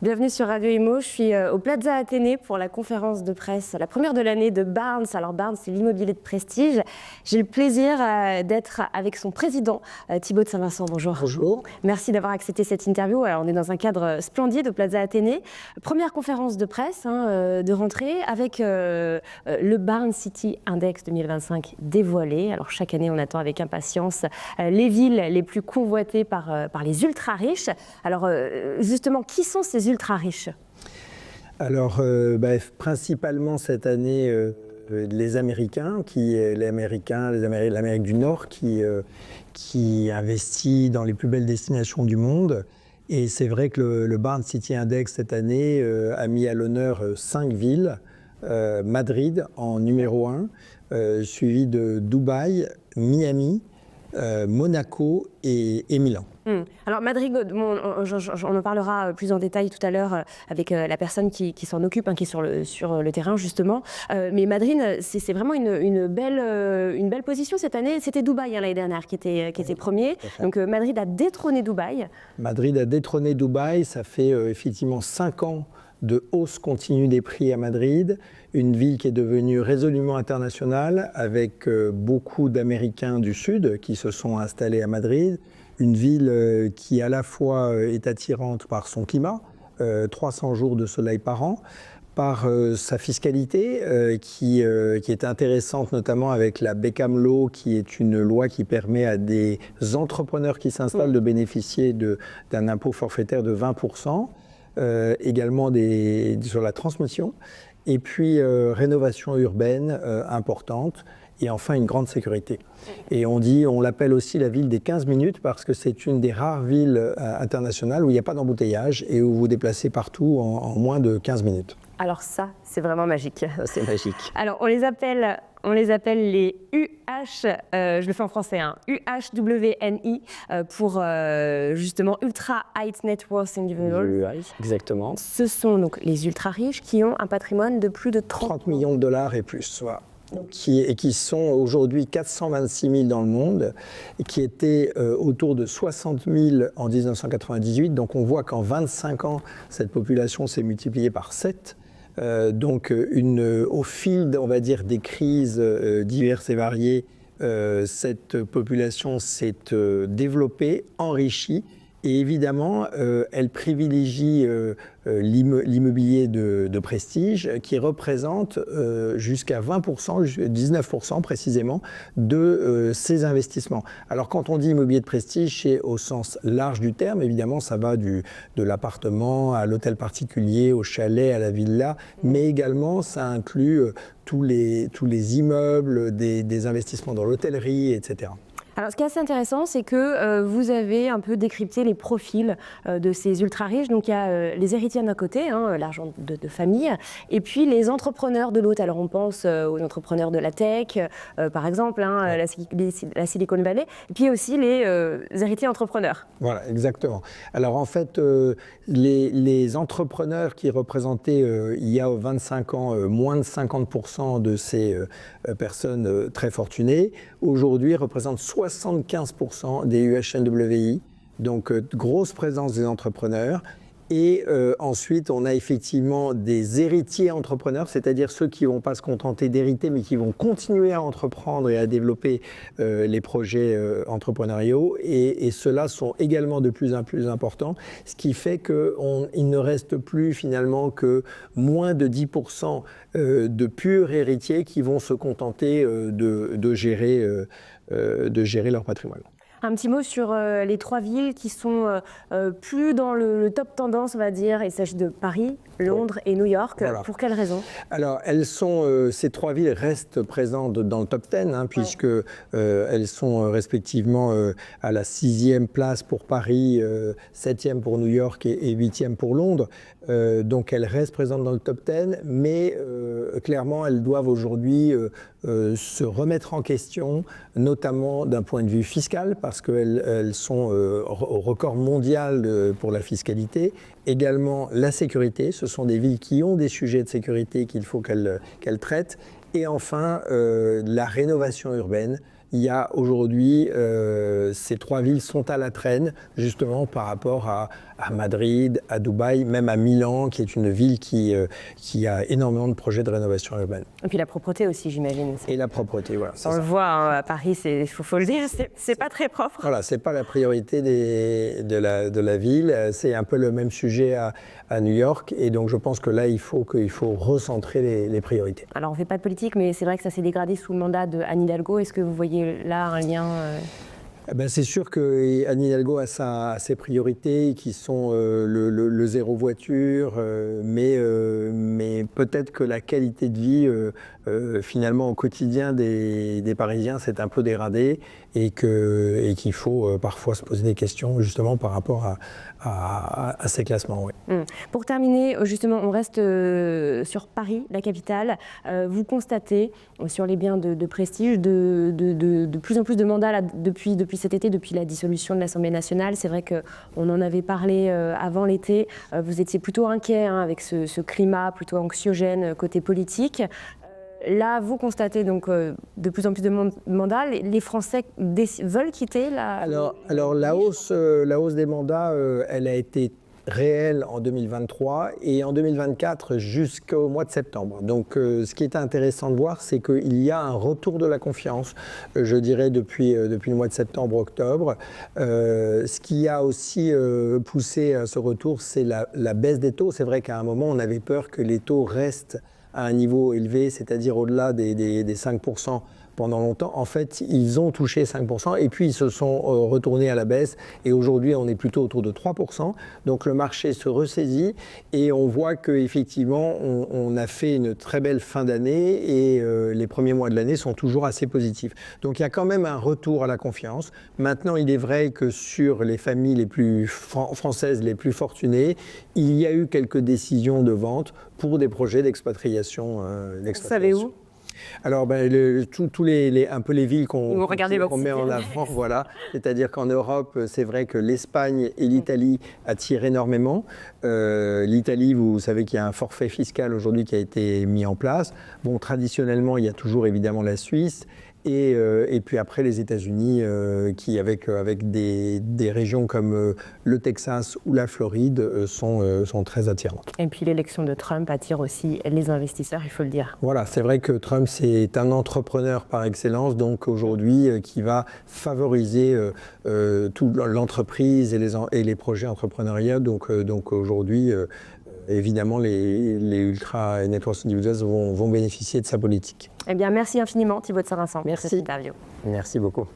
Bienvenue sur Radio Imo. Je suis au Plaza Athénée pour la conférence de presse, la première de l'année de Barnes. Alors Barnes, c'est l'immobilier de prestige. J'ai le plaisir d'être avec son président, Thibaut de Saint-Vincent. Bonjour. Bonjour. Merci d'avoir accepté cette interview. Alors, on est dans un cadre splendide au Plaza Athénée. Première conférence de presse de rentrée avec le Barnes City Index 2025 dévoilé. Alors chaque année, on attend avec impatience les villes les plus convoitées par les ultra-riches. Alors justement, qui sont ces ultra-riches ? Alors, principalement cette année, les Américains, l'Amérique du Nord, qui investit dans les plus belles destinations du monde. Et c'est vrai que le Barnes City Index cette année a mis à l'honneur 5 villes. Madrid en numéro 1, suivi de Dubaï, Miami, Monaco et Milan. Alors Madrid, on en parlera plus en détail tout à l'heure avec la personne qui s'en occupe, qui est sur le terrain justement. Mais Madrid, c'est vraiment une belle position cette année. C'était Dubaï l'année dernière qui était premier. Donc Madrid a détrôné Dubaï. Madrid a détrôné Dubaï. Ça fait effectivement 5 ans de hausse continue des prix à Madrid, une ville qui est devenue résolument internationale avec beaucoup d'Américains du Sud qui se sont installés à Madrid, une ville qui à la fois est attirante par son climat, 300 jours de soleil par an, par sa fiscalité qui est intéressante notamment avec la Beckham Law qui est une loi qui permet à des entrepreneurs qui s'installent de bénéficier d'un impôt forfaitaire de 20%. Également sur la transmission, et puis rénovation urbaine importante, et enfin une grande sécurité. Et on l'appelle aussi la ville des 15 minutes parce que c'est une des rares villes internationales où il n'y a pas d'embouteillage et où vous vous déplacez partout en moins de 15 minutes. Alors ça, c'est vraiment magique. C'est magique. Alors on les appelle les UH, je le fais en français, UHWNI, pour justement Ultra High Net Worth Individuals. Exactement. Ce sont donc les ultra riches qui ont un patrimoine de plus de 30 millions de dollars et plus. Voilà. Qui sont aujourd'hui 426 000 dans le monde, et qui étaient autour de 60 000 en 1998. Donc on voit qu'en 25 ans, cette population s'est multipliée par 7. Donc au fil, on va dire, des crises diverses et variées, cette population s'est développée, enrichie, et évidemment, elle privilégie l'immobilier de prestige qui représente jusqu'à 20%, 19% précisément, de ses investissements. Alors quand on dit immobilier de prestige, c'est au sens large du terme, évidemment ça va de l'appartement à l'hôtel particulier, au chalet, à la villa, mais également ça inclut tous les immeubles, des investissements dans l'hôtellerie, etc. Alors, ce qui est assez intéressant, c'est que vous avez un peu décrypté les profils de ces ultra-riches. Donc, il y a les héritiers d'un côté, l'argent de famille, et puis les entrepreneurs de l'autre. Alors, on pense aux entrepreneurs de la tech, par exemple, la Silicon Valley, et puis aussi les héritiers entrepreneurs. Voilà, exactement. Alors, en fait, les entrepreneurs qui représentaient, il y a 25 ans, moins de 50% de ces personnes très fortunées, aujourd'hui représentent 75% des UHNWI, donc grosse présence des entrepreneurs. Et ensuite, on a effectivement des héritiers entrepreneurs, c'est-à-dire ceux qui ne vont pas se contenter d'hériter, mais qui vont continuer à entreprendre et à développer les projets entrepreneuriaux. Et ceux-là sont également de plus en plus importants, ce qui fait qu'il ne reste plus finalement que moins de 10% de purs héritiers qui vont se contenter de gérer leur patrimoine. Un petit mot sur les 3 villes qui sont plus dans le top tendance, on va dire. Il s'agit de Paris, Londres et New York. Voilà. Pour quelles raisons ? Alors, ces 3 villes restent présentes dans le top 10, puisque elles sont respectivement à la 6e place pour Paris, 7e pour New York et 8e pour Londres. Donc, elles restent présentes dans le top 10, mais clairement, elles doivent aujourd'hui se remettre en question, notamment d'un point de vue fiscal, parce qu'elles sont au record mondial pour la fiscalité. Également, la sécurité, ce sont des villes qui ont des sujets de sécurité qu'il faut qu'elles traitent. Et enfin, la rénovation urbaine, il y a aujourd'hui, ces 3 villes sont à la traîne, justement par rapport à Madrid, à Dubaï, même à Milan, qui est une ville qui a énormément de projets de rénovation urbaine. Et puis la propreté aussi, j'imagine. Et la propreté, voilà. On le voit hein, à Paris, il faut le dire, c'est pas très propre. Voilà, c'est pas la priorité de la ville. C'est un peu le même sujet à New York. Et donc, je pense que là, il faut recentrer les priorités. Alors, on ne fait pas de politique, mais c'est vrai que ça s'est dégradé sous le mandat de Anne Hidalgo. Est-ce que vous voyez là un lien Ben c'est sûr qu'Anne Hidalgo a ses priorités qui sont le zéro voiture, mais peut-être que la qualité de vie, finalement, au quotidien des Parisiens, s'est un peu dégradée et qu'il faut parfois se poser des questions justement par rapport à ces classements. Oui. Pour terminer, justement, on reste sur Paris, la capitale. Vous constatez sur les biens de prestige de plus en plus de mandats là, depuis cet été, depuis la dissolution de l'Assemblée nationale. C'est vrai qu'on en avait parlé avant l'été. Vous étiez plutôt inquiet hein, avec ce climat plutôt anxiogène côté politique. Là, vous constatez donc de plus en plus de mandats. Les Français veulent quitter la... Alors la hausse des mandats, elle a été réelle en 2023 et en 2024 jusqu'au mois de septembre. Donc ce qui est intéressant de voir, c'est qu'il y a un retour de la confiance, je dirais depuis le mois de septembre-octobre. Ce qui a aussi poussé à ce retour, c'est la baisse des taux. C'est vrai qu'à un moment, on avait peur que les taux restent à un niveau élevé, c'est-à-dire au-delà des 5% pendant longtemps. En fait, ils ont touché 5% et puis ils se sont retournés à la baisse. Et aujourd'hui, on est plutôt autour de 3%. Donc le marché se ressaisit et on voit qu'effectivement, on a fait une très belle fin d'année et les premiers mois de l'année sont toujours assez positifs. Donc il y a quand même un retour à la confiance. Maintenant, il est vrai que sur les familles les plus françaises, les plus fortunées, il y a eu quelques décisions de vente pour des projets d'expatriation. Vous savez où ? Alors, tous un peu les villes qu'on met en avant, voilà. C'est-à-dire qu'en Europe, c'est vrai que l'Espagne et l'Italie attirent énormément. L'Italie, vous savez qu'il y a un forfait fiscal aujourd'hui qui a été mis en place. Bon, traditionnellement, il y a toujours évidemment la Suisse. Et puis après les États-Unis, qui avec des régions comme le Texas ou la Floride sont très attirantes. Et puis l'élection de Trump attire aussi les investisseurs, il faut le dire. Voilà, c'est vrai que Trump c'est un entrepreneur par excellence, donc aujourd'hui qui va favoriser toute l'entreprise et les projets entrepreneuriaux. Donc aujourd'hui, évidemment, les ultra networks individuals vont bénéficier de sa politique. Eh bien, merci infiniment Thibaut de Saint-Vincent. Merci. Pour cette interview. Merci beaucoup.